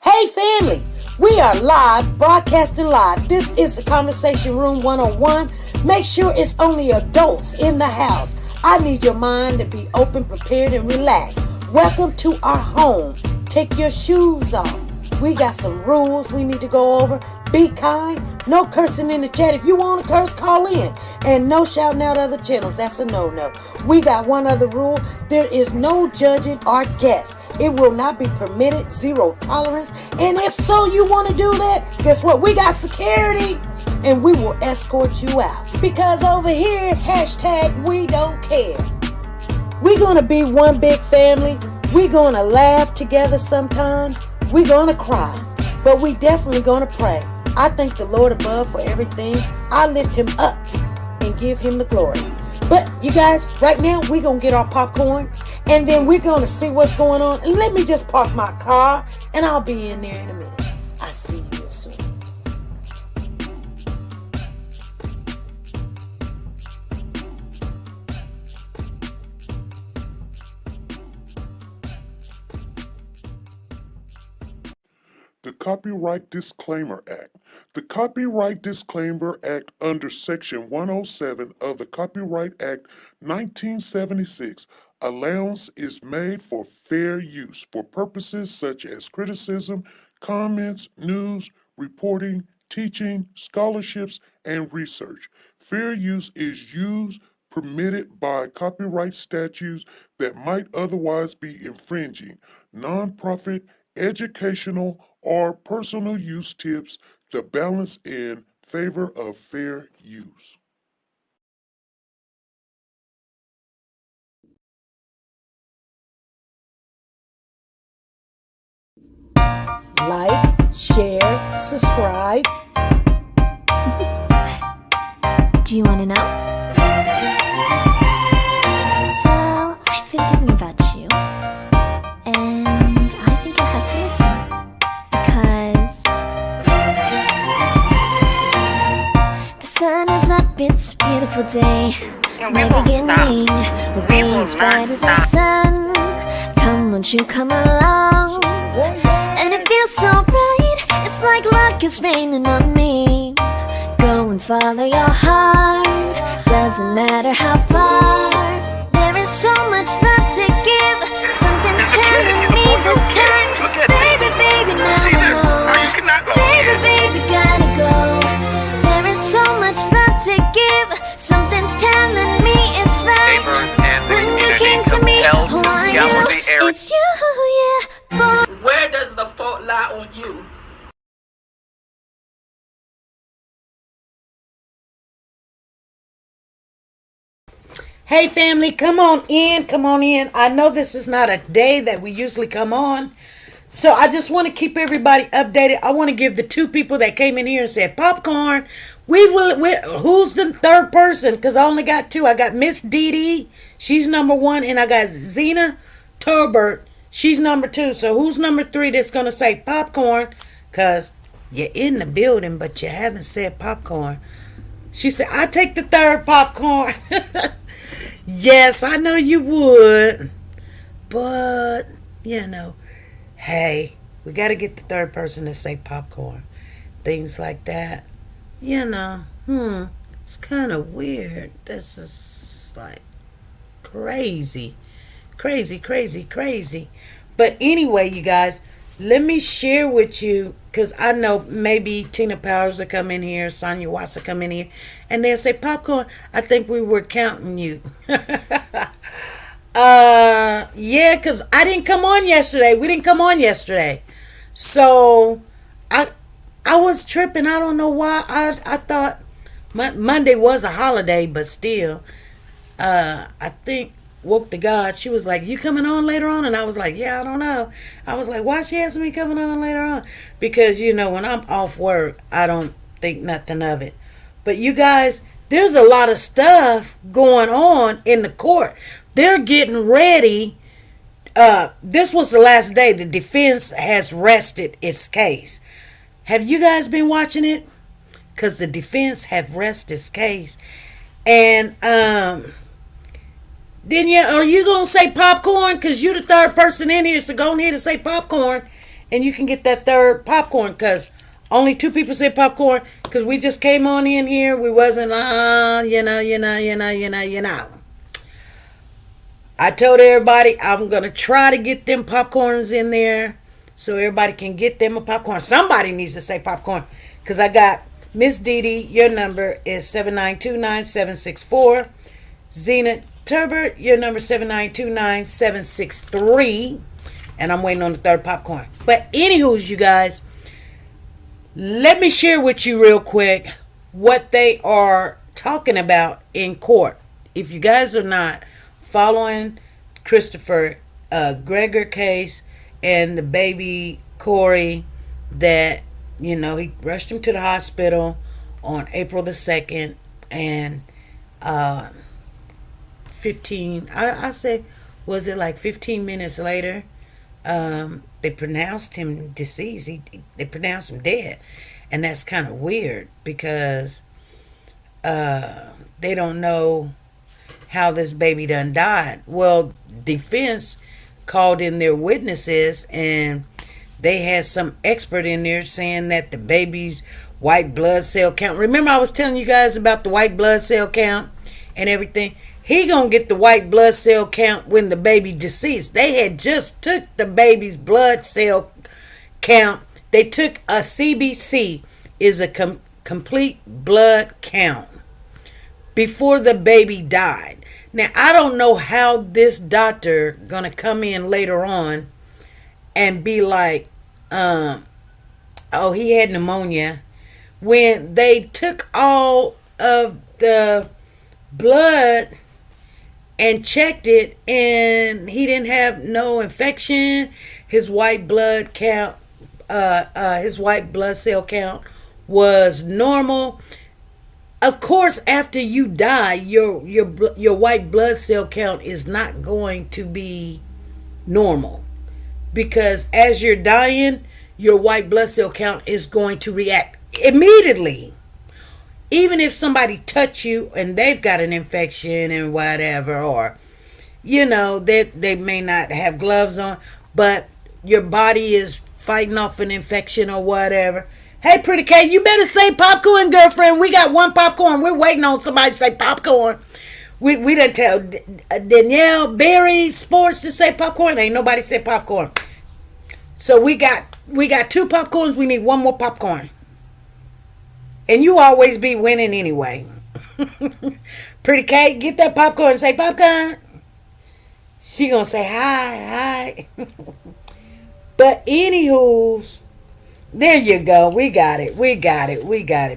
Hey family, we are live, broadcasting live. This is the Conversation Room 101. Make sure it's only adults in the house. I need your mind to be open, prepared, and relaxed. Welcome to our home. Take your shoes off. We got some rules we need to go over. Be kind. No cursing in the chat. If you want to curse, call in. And no shouting out other channels. That's a no-no. We got one other rule. There is no judging our guests. It will not be permitted. Zero tolerance. And if so, you want to do that, guess what? We got security. And we will escort you out. Because over here, hashtag we don't care. We're going to be one big family. We're going to laugh together sometimes. We're going to cry. But we definitely going to pray. I thank the Lord above for everything. I lift him up and give him the glory. But you guys, right now, we're going to get our popcorn. And then we're going to see what's going on. And let me just park my car. And I'll be in there in a minute. I'll see you real soon. The Copyright Disclaimer Act. The Copyright Disclaimer Act under Section 107 of the Copyright Act 1976, allowance is made for fair use for purposes such as criticism, comments, news, reporting, teaching, scholarships, and research. Fair use is used permitted by copyright statutes that might otherwise be infringing. Nonprofit, educational, or personal use tips the balance in favor of fair use. Like, share, subscribe. Do you want to know? Well, I've been thinking about you, and I think I have to listen, because the sun is up, it's a beautiful day. My beginning, the way as bright as the sun. Come, won't you come along? And it feels so bright, it's like luck is raining on me. Go and follow your heart, doesn't matter how far. There is so much love to give, something's telling me this time. Baby, baby, now see this? Now you cannot go. Baby, baby, gotta go. There is so much love to give, something's telling me it's right. Neighbors and the When you community came to me, compelled who to are scour you? the area. It's you, yeah, boy. Where does the fault lie on you? Hey family, come on in, come on in. I know this is not a day that we usually come on. So I just want to keep everybody updated. I want to give the two people that came in here and said popcorn. Who's the third person? Because I only got two. I got Miss Dee Dee. She's number one. And I got Zena Turbert. She's number two. So who's number three that's going to say popcorn? Because you're in the building, but you haven't said popcorn. She said, I take the third popcorn. Yes, I know you would. But, hey, we got to get the third person to say popcorn. Things like that. It's kind of weird. This is like crazy. Crazy. But anyway, you guys, let me share with you, because I know maybe Tina Powers will come in here, Sonia Watts will come in here, and they'll say, popcorn, I think we were counting you. Yeah, because I didn't come on yesterday. We didn't come on yesterday. So, I was tripping. I don't know why. I thought Monday was a holiday, but still, I think Woke to God, she was like, you coming on later on? And I was like, yeah, I don't know. I was like, why she asking me coming on later on? Because, when I'm off work, I don't think nothing of it. But you guys, there's a lot of stuff going on in the court. They're getting ready. This was the last day the defense has rested its case. Have you guys been watching it? Because the defense have rested its case. And, then are you going to say popcorn? Because you're the third person in here, so go ahead and say popcorn. and you can get that third popcorn, because only 2 people said popcorn, because we just came on in here. We wasn't, you know. I told everybody I'm going to try to get them popcorns in there so everybody can get them a popcorn. Somebody needs to say popcorn, because I got Miss Dee Dee. Your number is 7929764. Zena Turbert, your number 7929763. And I'm waiting on the third popcorn. But anywho's, you guys, let me share with you real quick what they are talking about in court. If you guys are not following Christopher Gergor case and the baby Corey, that, you know, he rushed him to the hospital on April the 2nd, and 15 minutes later, they pronounced him deceased. They pronounced him dead. And that's kind of weird, because they don't know how this baby done died. Well, defense called in their witnesses, and they had some expert in there saying that the baby's white blood cell count. Remember I was telling you guys about the white blood cell count and everything? He gonna get the white blood cell count when the baby deceased. They had just took the baby's blood cell count. They took a CBC, is a complete blood count, before the baby died. Now, I don't know how this doctor gonna come in later on and be like, oh, he had pneumonia, when they took all of the blood and checked it, and he didn't have no infection. His white blood count, his white blood cell count was normal. Of course, after you die, your white blood cell count is not going to be normal, because as you're dying, your white blood cell count is going to react immediately. Even if somebody touch you and they've got an infection and whatever, or, you know, they may not have gloves on, but your body is fighting off an infection or whatever. Hey, Pretty K, you better say popcorn, girlfriend. We got one popcorn. We're waiting on somebody to say popcorn. We didn't tell Danielle Berry Sports to say popcorn. Ain't nobody said popcorn. So we got 2 popcorns. We need one more popcorn. And you always be winning anyway. Pretty K, get that popcorn and say popcorn. She gonna say hi. But anywho's, there you go. We got it.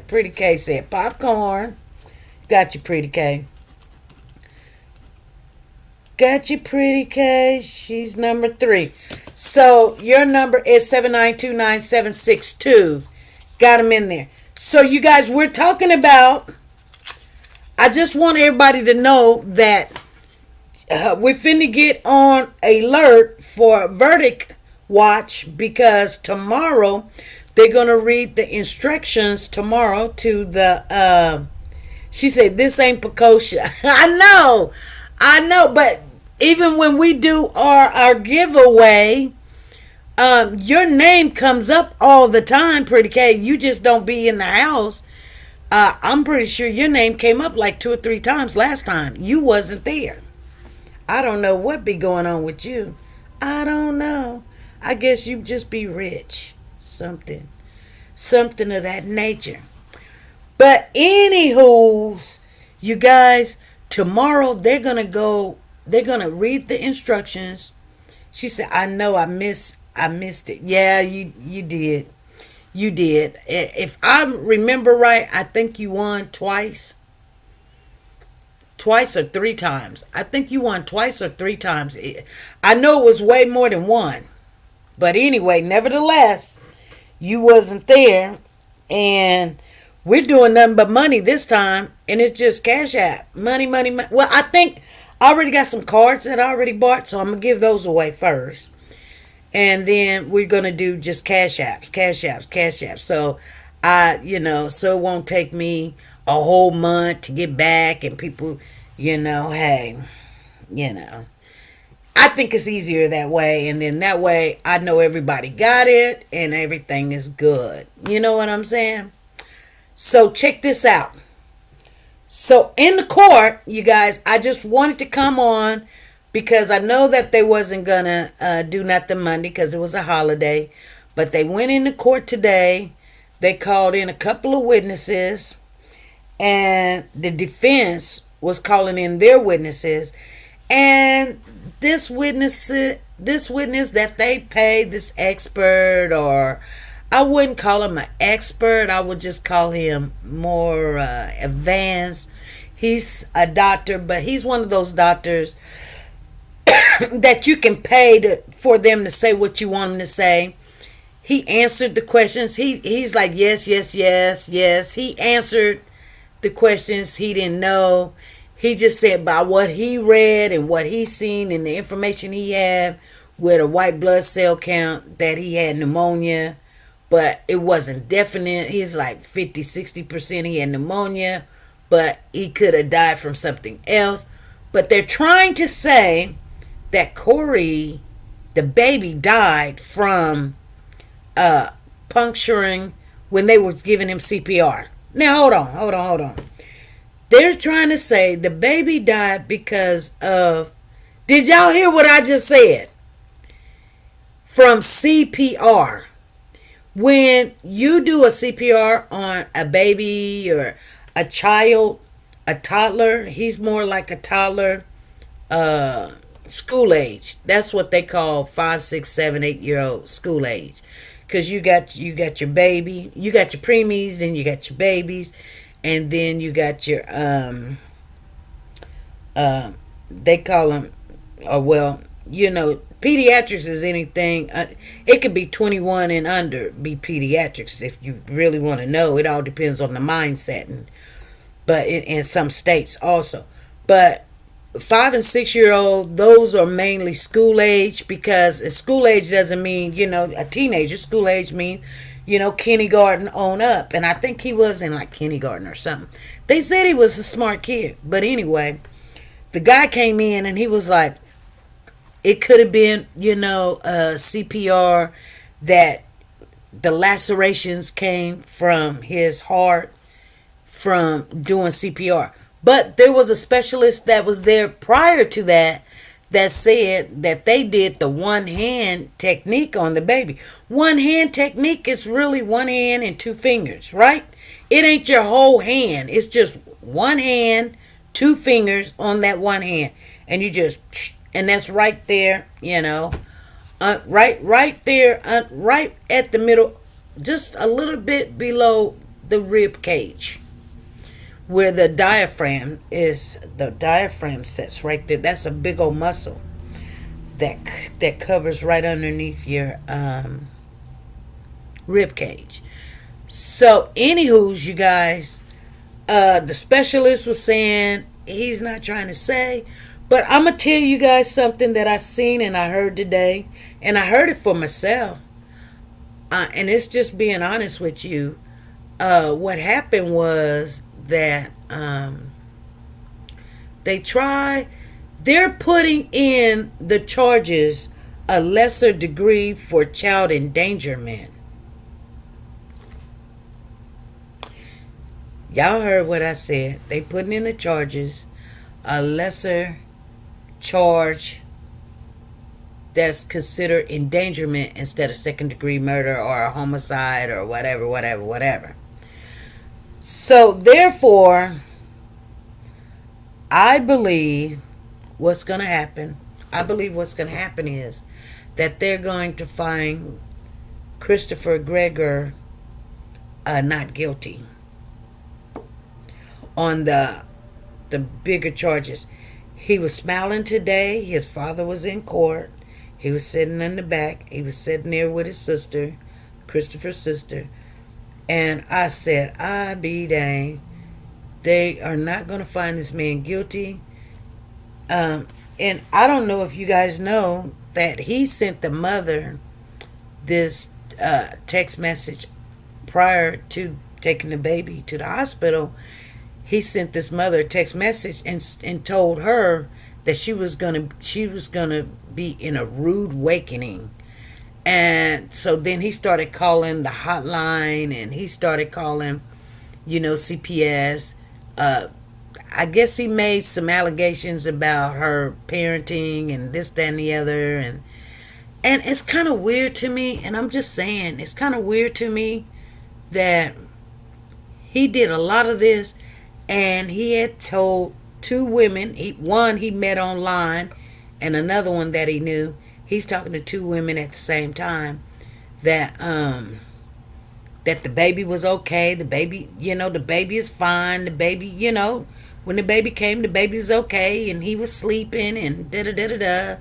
Pretty K said popcorn. Got you, Pretty K. Got you, Pretty K. She's number 3. So your number is 7929762. Got him in there. So you guys, we're talking about, I just want everybody to know that we're finna get on alert for verdict watch, because tomorrow they're gonna read the instructions tomorrow to the she said this ain't Pecosha. I know, but even when we do our giveaway, your name comes up all the time, Pretty K. You just don't be in the house. I'm pretty sure your name came up like 2 or 3 times last time. You wasn't there. I don't know what be going on with you. I don't know. I guess you just be rich. Something of that nature. But anywho, you guys, tomorrow they're gonna read the instructions. She said, I know I missed it. Yeah, you did. You did. If I remember right, I think you won twice or 3 times. I think you won twice or 3 times. I know it was way more than one. But anyway, nevertheless, you wasn't there, and we're doing nothing but money this time, and it's just Cash App. Money. Well, I think I already got some cards that I already bought, so I'm going to give those away first. And then we're going to do just Cash Apps. So, so it won't take me a whole month to get back, and people, hey, I think it's easier that way, and then that way I know everybody got it and everything is good. You know what I'm saying? So check this out. So in the court, you guys, I just wanted to come on because I know that they wasn't gonna do nothing Monday because it was a holiday, but they went into court today. They called in a couple of witnesses, and the defense was calling in their witnesses, and this witness that they paid, this expert, or I wouldn't call him an expert, I would just call him more advanced. He's a doctor, but he's one of those doctors that you can pay for them to say what you want them to say. He answered the questions. He's like, yes, yes, yes, yes. He answered the questions he didn't know. He just said by what he read and what he seen and the information he had with a white blood cell count that he had pneumonia, but it wasn't definite. He's like 50-60% he had pneumonia, but he could have died from something else. But they're trying to say that Corey, the baby, died from puncturing when they were giving him CPR. Now hold on. They're trying to say the baby died because of, did y'all hear what I just said? From CPR. When you do a CPR on a baby or a child, a toddler, he's more like a toddler, school age. That's what they call 5, 6, 7, 8-year-old school age. Because you got your baby, you got your preemies, then you got your babies, and then you got your they call them, pediatrics is anything. It could be 21 and under, be pediatrics if you really want to know. It all depends on the mindset, but in some states also. But 5 and 6-year-old, those are mainly school age, because school age doesn't mean, a teenager. School age means, kindergarten on up. And I think he was in like kindergarten or something. They said he was a smart kid. But anyway, the guy came in and he was like, it could have been, CPR, that the lacerations came from his heart from doing CPR. But there was a specialist that was there prior to that said that they did the one hand technique on the baby. One hand technique is really one hand and 2 fingers, right? It ain't your whole hand. It's just one hand, 2 fingers on that one hand. And you just, and that's right there, right there, right at the middle, just a little bit below the rib cage, where the diaphragm sits right there. That's a big old muscle that covers right underneath your rib cage. So anywho's, you guys, the specialist was saying he's not trying to say, but I'm gonna tell you guys something that I seen and I heard today, and I heard it for myself, and it's just being honest with you. What happened was that they're putting in the charges a lesser degree for child endangerment. Y'all heard what I said. They putting in the charges a lesser charge that's considered endangerment instead of second degree murder or a homicide or whatever. So therefore, I believe what's going to happen is that they're going to find Christopher Gergor not guilty on the bigger charges. He was smiling today. His father was in court. He was sitting in the back. He was sitting there with his sister, Christopher's sister. And I said, I be dang. They are not going to find this man guilty. And I don't know if you guys know that he sent the mother this text message prior to taking the baby to the hospital. He sent this mother a text message and told her that she was gonna be in a rude awakening. And so then he started calling the hotline, and he started calling, CPS. I guess he made some allegations about her parenting and this, that, and the other, and it's kind of weird to me. And I'm just saying, it's kind of weird to me that he did a lot of this, and he had told two women. One he met online, and another one that he knew. He's talking to two women at the same time that that the baby was okay. The baby, the baby is fine. The baby, when the baby came, the baby was okay, and he was sleeping, and da da da da da.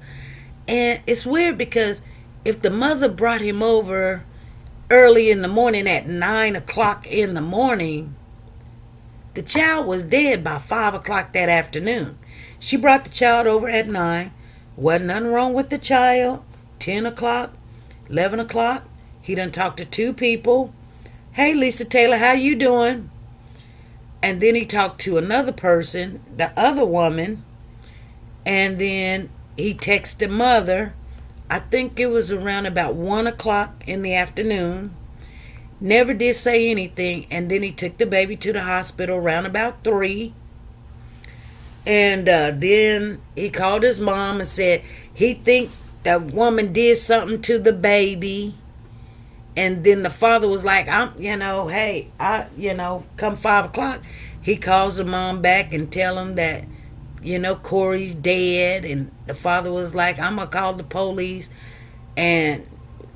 And it's weird because if the mother brought him over early in the morning at 9 o'clock in the morning, the child was dead by 5 o'clock that afternoon. She brought the child over at 9. Wasn't nothing wrong with the child. 10 o'clock, 11 o'clock, he done talked to two people. Hey, Lisa Taylor, how you doing? And then he talked to another person, the other woman, and then he texted mother. I think it was around about 1 o'clock in the afternoon. Never did say anything, and then he took the baby to the hospital around about 3. And then he called his mom and said he think the woman did something to the baby. And then the father was like, hey, come 5 o'clock. He calls the mom back and tell him that, Corey's dead. And the father was like, I'm going to call the police. And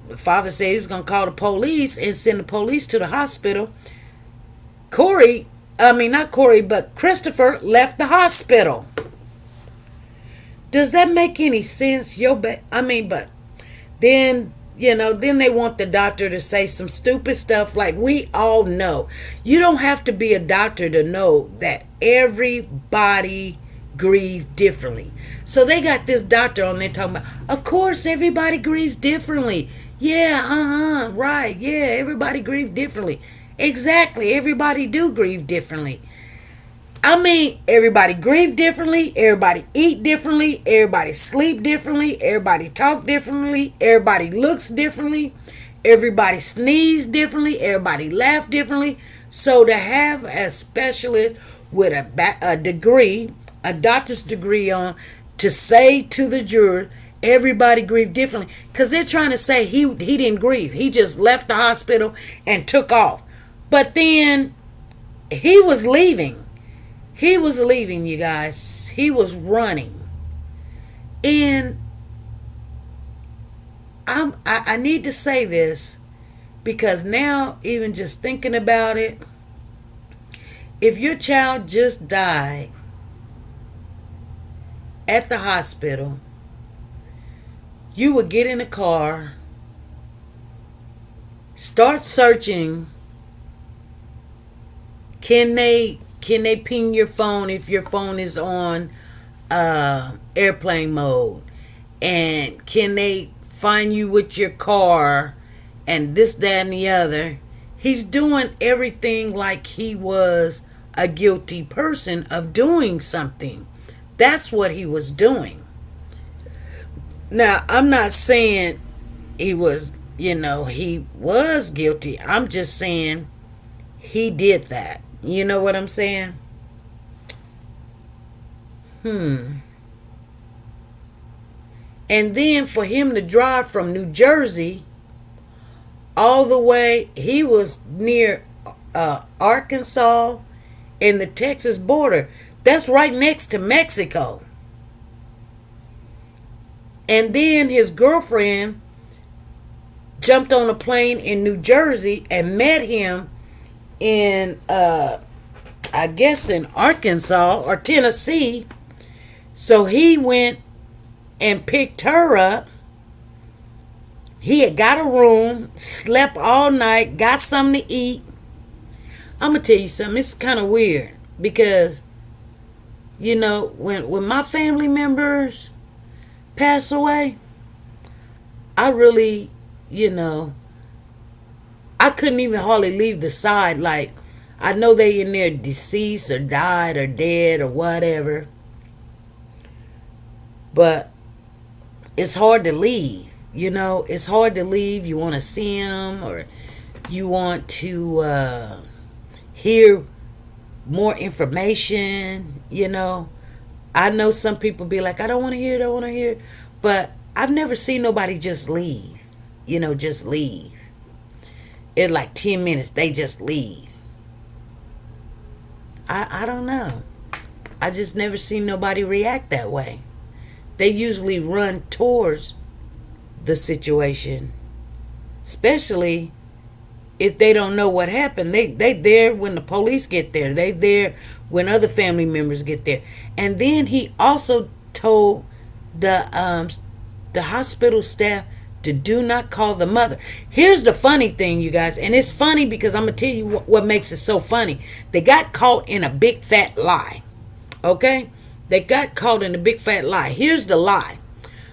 the father said he's going to call the police and send the police to the hospital. Not Corey, but Christopher left the hospital. Does that make any sense? But then, then they want the doctor to say some stupid stuff like we all know. You don't have to be a doctor to know that everybody grieves differently. So they got this doctor on there talking about, of course, everybody grieves differently. Yeah, right. Yeah, everybody grieves differently. Exactly. Everybody do grieve differently. Everybody grieve differently, everybody eat differently, everybody sleep differently, everybody talk differently, everybody looks differently, everybody sneeze differently, everybody laugh differently. So to have a specialist with a degree, a doctor's degree on, to say to the juror, everybody grieve differently, because they're trying to say he didn't grieve. He just left the hospital and took off. But then he was leaving. He was leaving, you guys. He was running. And I need to say this because now, even just thinking about it, if your child just died at the hospital, you would get in a car, start searching. Can they ping your phone if your phone is on airplane mode? And can they find you with your car and this, that, and the other? He's doing everything like he was a guilty person of doing something. That's what he was doing. Now, I'm not saying he was guilty. I'm just saying he did that. You know what I'm saying? And then for him to drive from New Jersey all the way, he was near Arkansas and the Texas border. That's right next to Mexico. And then his girlfriend jumped on a plane in New Jersey and met him in I guess in Arkansas or Tennessee. So he went and picked her up. He had got a room, slept all night, got something to eat. I'm gonna tell you something, it's kind of weird because when my family members pass away, I really, I couldn't even hardly leave the side. Like, I know they in there deceased or died or dead or whatever. But it's hard to leave. It's hard to leave. You want to see him, or you want to hear more information. I know some people be like, I don't want to hear, don't want to hear. But I've never seen nobody just leave. Just leave. In like 10 minutes, they just leave. I don't know. I just never seen nobody react that way. They usually run towards the situation, especially if they don't know what happened. They there when the police get there. They there when other family members get there. And then he also told the hospital staff to do not call the mother. Here's the funny thing, you guys, and it's funny because I'm gonna tell you what makes it so funny. They got caught in a big fat lie. Okay, they got caught in a big fat lie. Here's the lie.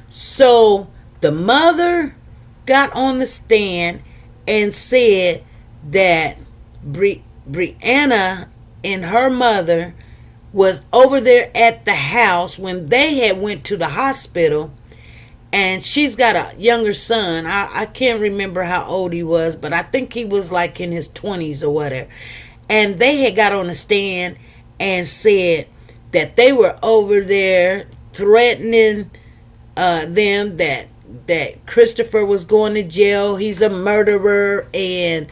So the mother got on the stand and said that Brianna and her mother was over there at the house when they had went to the hospital, and she's got a younger son. I can't remember how old he was, but I think he was like in his 20s or whatever. And they had got on the stand and said that they were over there threatening them, that Christopher was going to jail, he's a murderer, and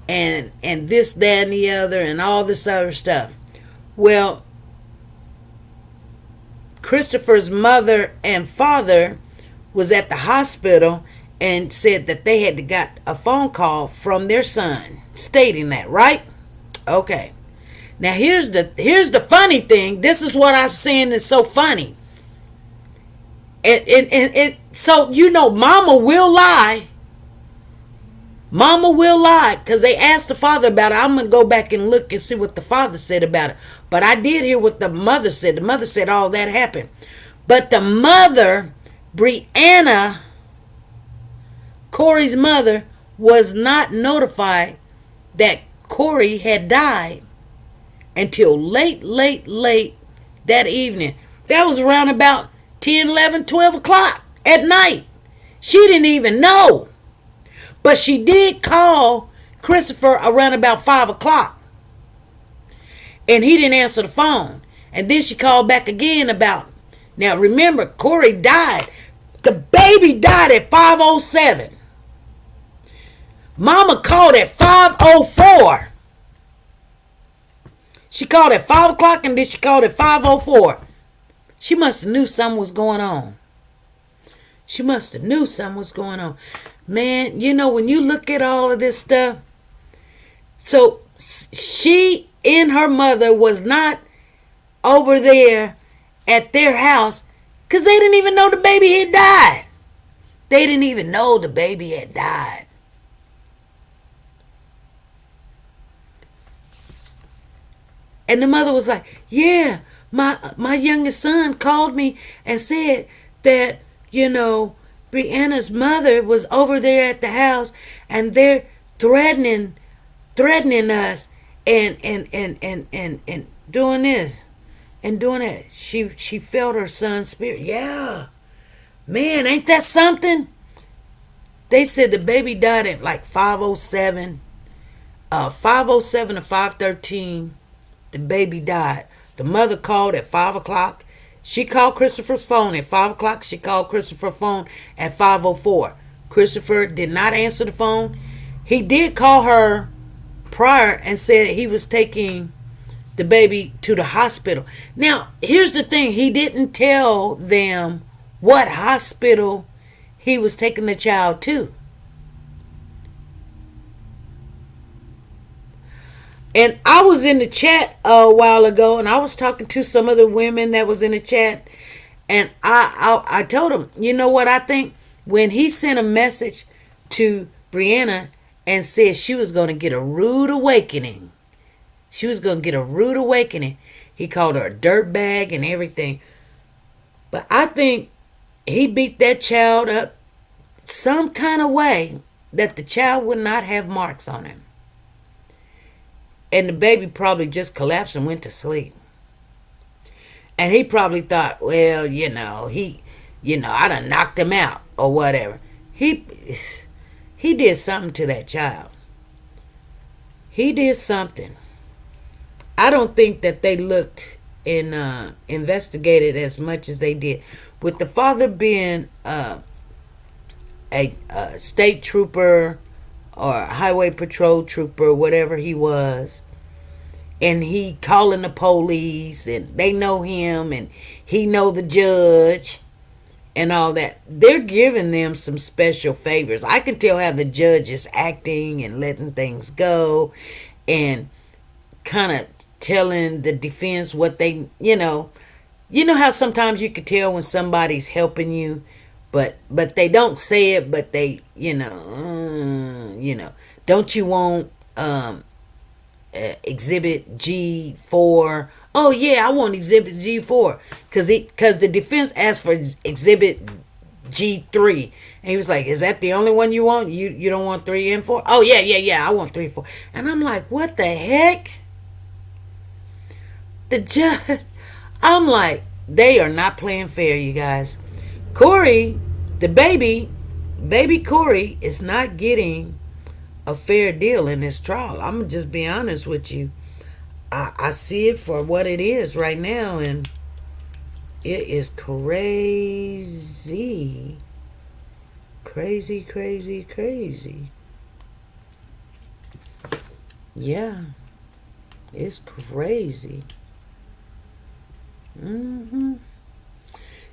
this, that, and the other, and all this other stuff. Well, Christopher's mother and father was at the hospital and said that they had got a phone call from their son stating that, right? Okay. Now here's the funny thing. This is what I'm saying is so funny. So mama will lie. Mama will lie, because they asked the father about it. I'm going to go back and look and see what the father said about it. But I did hear what the mother said. The mother said all that happened. But the mother, Brianna, Corey's mother, was not notified that Corey had died until late that evening. That was around about 10, 11, 12 o'clock at night. She didn't even know. But she did call Christopher around about 5 o'clock. And he didn't answer the phone. And then she called back again about... Now remember, Corey died. The baby died at 5:07. Mama called at 5:04. She called at 5 o'clock and then she called at 5:04. She must have knew something was going on. She must have knew something was going on. Man, when you look at all of this stuff, so she and her mother was not over there at their house because they didn't even know the baby had died. They didn't even know the baby had died. And the mother was like, yeah, my youngest son called me and said that, Brianna's mother was over there at the house and they're threatening us and doing this and doing that. She felt her son's spirit. Yeah. Man, ain't that something? They said the baby died at like 5:07. 5:07 to 5:13. The baby died. The mother called at 5 o'clock. She called Christopher's phone at 5 o'clock. She called Christopher's phone at 5:04. Christopher did not answer the phone. He did call her prior and said he was taking the baby to the hospital. Now, here's the thing. He didn't tell them what hospital he was taking the child to. And I was in the chat a while ago, and I was talking to some of the women that was in the chat, and I told them, you know what I think? When he sent a message to Brianna and said she was going to get a rude awakening, he called her a dirtbag and everything. But I think he beat that child up some kind of way that the child would not have marks on him. And the baby probably just collapsed and went to sleep. And he probably thought, well, I done knocked him out or whatever. He did something to that child. He did something. I don't think that they looked and investigated as much as they did. With the father being a state trooper or a highway patrol trooper, whatever he was, and he calling the police, and they know him, and he know the judge and all that. They're giving them some special favors. I can tell how the judge is acting and letting things go and kind of telling the defense what they, how sometimes you could tell when somebody's helping you, but they don't say it, but they, don't you want exhibit G4? Oh yeah, I want exhibit G4 because the defense asked for exhibit G3, and he was like, is that the only one you want? You don't want 3 and 4? Oh yeah, I want 3 and 4. And I'm like, what the heck? The judge, I'm like, they are not playing fair, you guys. Corey, the baby Corey is not getting a fair deal in this trial. I'm gonna just be honest with you. I see it for what it is right now, and it is crazy. Crazy. Yeah, it's crazy.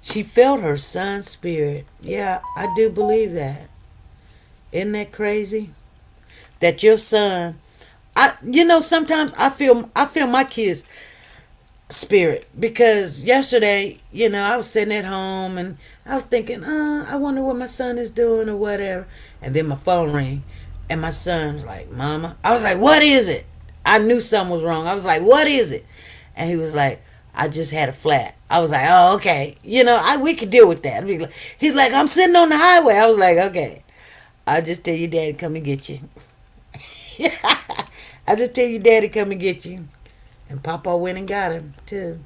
She felt her son's spirit. Yeah, I do believe that. Isn't that crazy? That your son, sometimes I feel my kids' spirit, because yesterday, I was sitting at home and I was thinking, I wonder what my son is doing or whatever. And then my phone rang and my son was like, Mama. I was like, what is it? I knew something was wrong. I was like, what is it? And he was like, I just had a flat. I was like, oh, okay. We could deal with that. He's like, I'm sitting on the highway. I was like, okay. I'll just tell your daddy come and get you. I'll just tell your daddy come and get you. And Papa went and got him, too.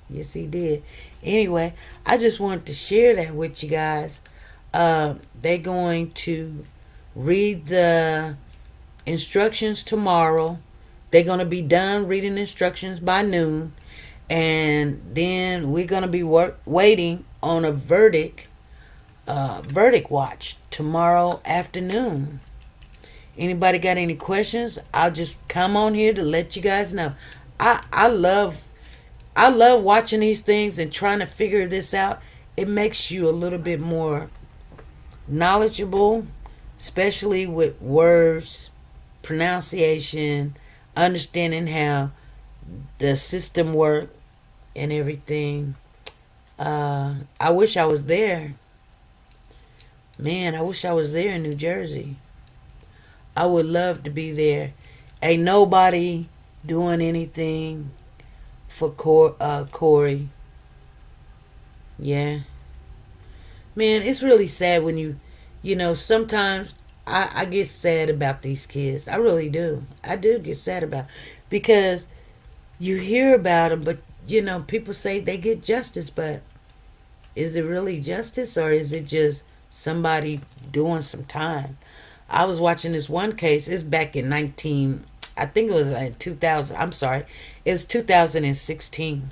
Yes, he did. Anyway, I just wanted to share that with you guys. They're going to read the instructions tomorrow. They're going to be done reading instructions by noon. And then we're going to be waiting on a verdict watch tomorrow afternoon. Anybody got any questions? I'll just come on here to let you guys know. I love watching these things and trying to figure this out. It makes you a little bit more knowledgeable, especially with words, pronunciation, understanding how the system works and everything. I wish I was there. Man, I wish I was there in New Jersey. I would love to be there. Ain't nobody doing anything for Corey. Yeah. Man, it's really sad when sometimes I get sad about these kids. I really do. I do get sad about it, because you hear about them, but people say they get justice, but is it really justice, or is it just somebody doing some time? I was watching this one case. It's back in I think it was in 2000. I'm sorry. It was 2016,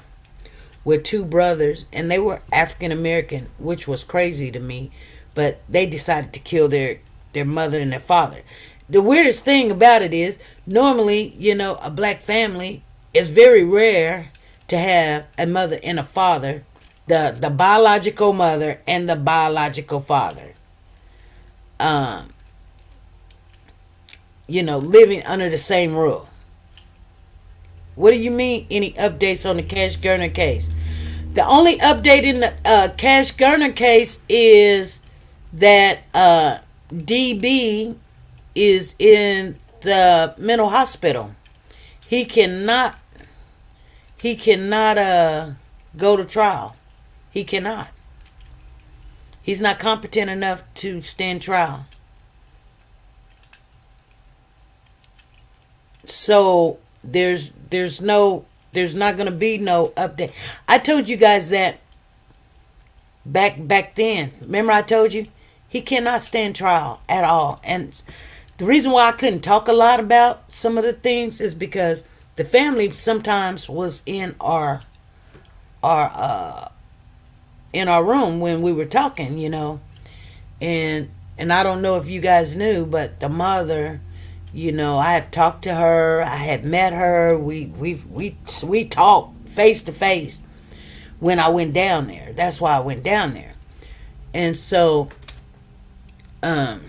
with 2 brothers, and they were African American, which was crazy to me, but they decided to kill their mother and their father. The weirdest thing about it is, normally, a black family, is very rare to have a mother and a father, the biological mother and the biological father, living under the same roof. What do you mean, any updates on the Cash Gergor case? The only update in the Cash Gergor case is that DB is in the mental hospital. He cannot go to trial. He cannot. He's not competent enough to stand trial. So there's not going to be no update. I told you guys that back then. Remember I told you he cannot stand trial at all. And the reason why I couldn't talk a lot about some of the things is because the family sometimes was our in our room when we were talking, and I don't know if you guys knew, but the mother, I have talked to her, I have met her, we talked face to face when I went down there. That's why I went down there. And so I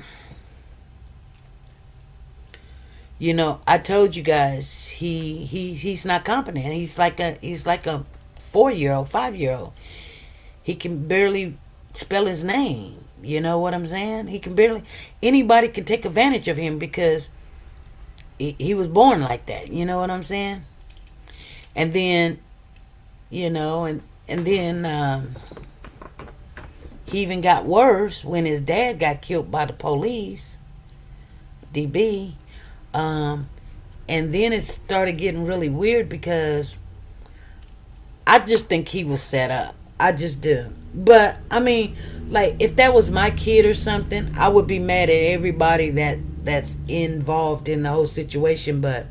told you guys he's not competent. He's like a 4-year-old, 5-year-old. He can barely spell his name. You know what I'm saying? He can barely. Anybody can take advantage of him because he was born like that. You know what I'm saying? And then, and then he even got worse when his dad got killed by the police, DB. And then it started getting really weird because I just think he was set up. I just do. But I mean, like, if that was my kid or something, I would be mad at everybody that's involved in the whole situation. But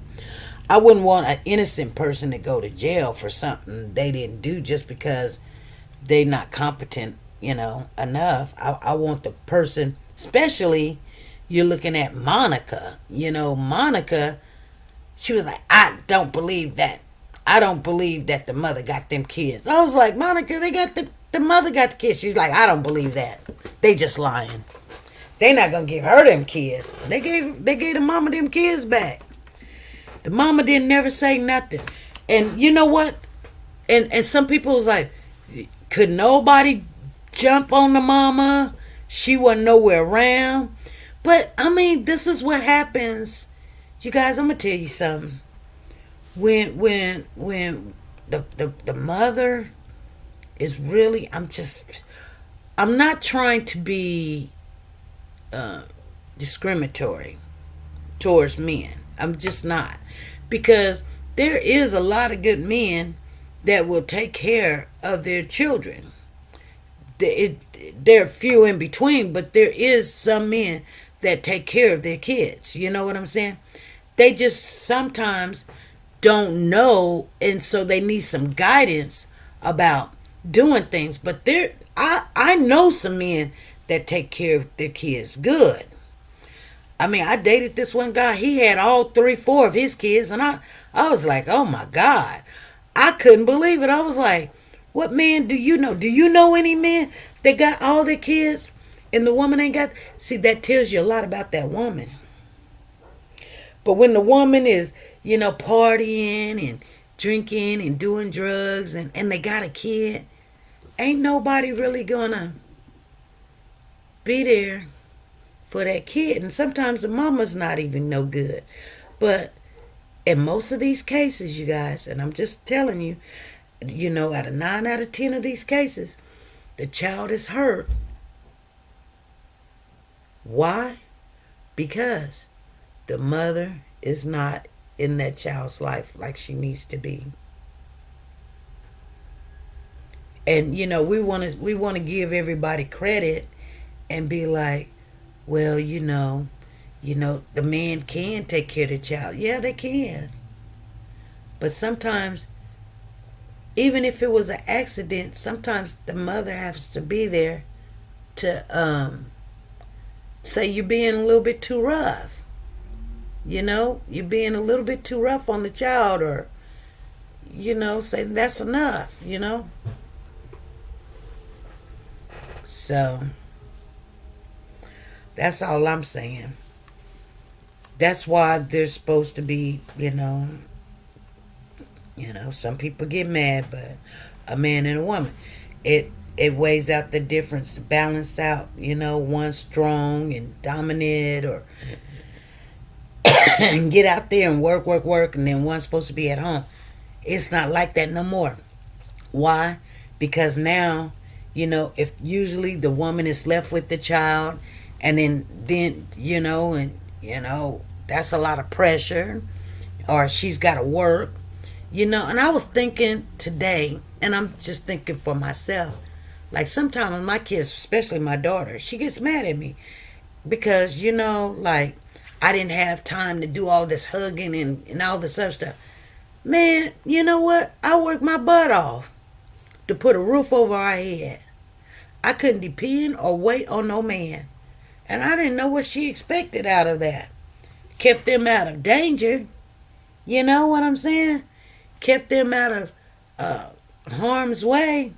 I wouldn't want an innocent person to go to jail for something they didn't do just because they're not competent, enough. I want the person, especially you're looking at Monica. Monica, she was like, I don't believe that the mother got them kids. I was like, Monica, the mother got the kids. She's like, I don't believe that. They just lying. They not gonna give her them kids. They gave the mama them kids back. The mama didn't never say nothing. And you know what? And some people was like, could nobody jump on the mama? She wasn't nowhere around. But I mean, this is what happens. You guys, I'm gonna tell you something. When the mother is really, I'm not trying to be discriminatory towards men. I'm just not. Because there is a lot of good men that will take care of their children. There are few in between, but there is some men that take care of their kids. You know what I'm saying? They just sometimes don't know, and so they need some guidance about doing things. But I know some men that take care of their kids good. I mean, I dated this one guy. He had all 3, 4 of his kids, and I was like, oh my God. I couldn't believe it. I was like, what man do you know? Do you know any men that got all their kids and the woman ain't got? See, that tells you a lot about that woman. But when the woman is, partying and drinking and doing drugs and they got a kid, ain't nobody really gonna be there for that kid. And sometimes the mama's not even no good. But in most of these cases, you guys, and I'm just telling you, out of 9 out of 10 of these cases, the child is hurt. Why? Because the mother is not in that child's life like she needs to be. And we want to give everybody credit and be like, well, the man can take care of the child. Yeah, they can. But sometimes, even if it was an accident, sometimes the mother has to be there to say you're being a little bit too rough. You're being a little bit too rough on the child, or, say that's enough, So, that's all I'm saying. That's why there's supposed to be, some people get mad, but a man and a woman, it weighs out the difference, balance out, one strong and dominant, or and get out there and work, and then one's supposed to be at home. It's not like that no more. Why? Because now, if usually the woman is left with the child, and then that's a lot of pressure, or she's got to work, and I was thinking today, and I'm just thinking for myself, Like sometimes my kids, especially my daughter, she gets mad at me because, like I didn't have time to do all this hugging and all this other stuff. Man, you know what? I worked my butt off to put a roof over our head. I couldn't depend or wait on no man. And I didn't know what she expected out of that. Kept them out of danger. You know what I'm saying? Kept them out of harm's way.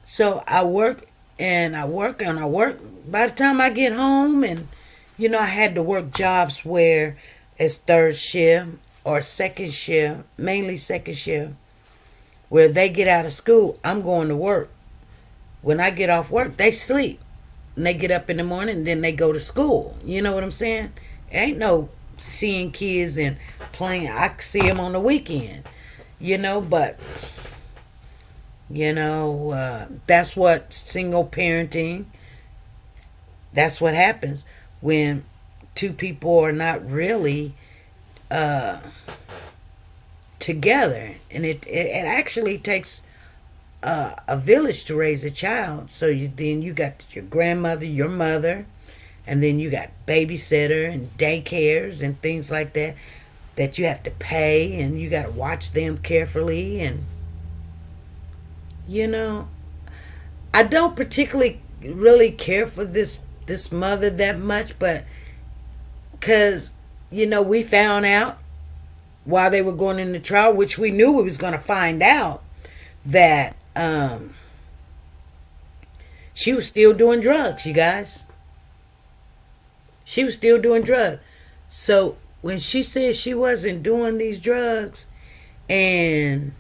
So I work and I work and I work. By the time I get home, and I had to work jobs where it's third shift or second shift, mainly second shift, where they get out of school, I'm going to work. When I get off work, they sleep. And they get up in the morning and then they go to school. You know what I'm saying? Ain't no seeing kids and playing. I see them on the weekend, but that's what single parenting, that's what happens when two people are not really together. And it actually takes a village to raise a child. So then you got your grandmother, your mother, and then you got babysitter and daycares and things like that you have to pay, and you got to watch them carefully. And I don't particularly really care for this mother that much, but because we found out while they were going into trial, which we knew we was going to find out, that she was still doing drugs, you guys. She was still doing drugs. So when she said she wasn't doing these drugs and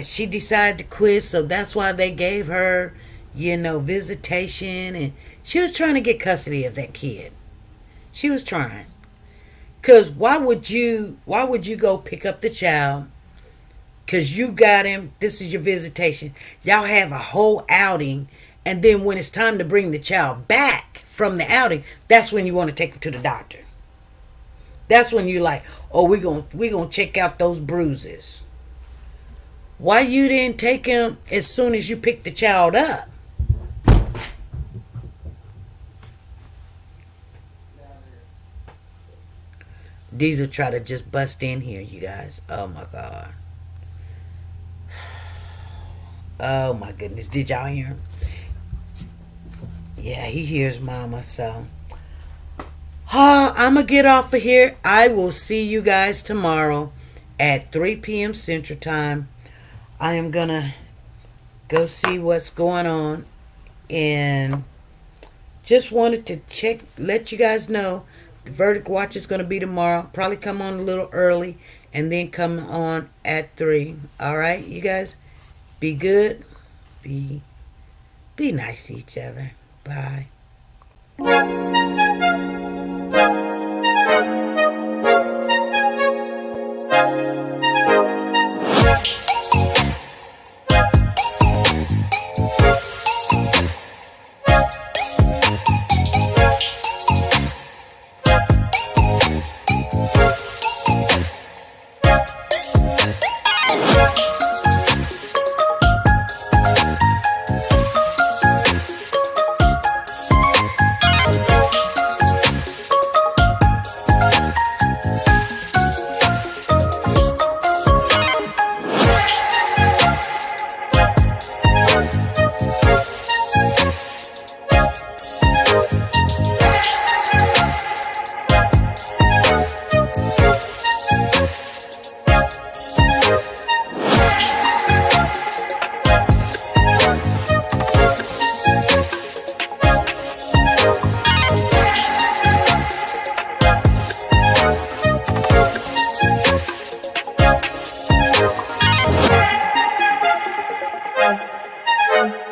she decided to quit, so that's why they gave her, visitation, and she was trying to get custody of that kid. She was trying. Because why would you go pick up the child? Because you got him, this is your visitation. Y'all have a whole outing, and then when it's time to bring the child back from the outing, that's when you want to take him to the doctor. That's when you're like, oh, we're gonna check out those bruises. Why you didn't take him as soon as you picked the child up? These will try to just bust in here, you guys. Oh my God. Oh my goodness. Did y'all hear him? Yeah, he hears mama, so. I'm going to get off of here. I will see you guys tomorrow at 3 p.m. Central Time. I am going to go see what's going on. And just wanted to let you guys know the verdict watch is going to be tomorrow. Probably come on a little early and then come on at 3. All right, you guys? Be good. Be nice to each other. Bye.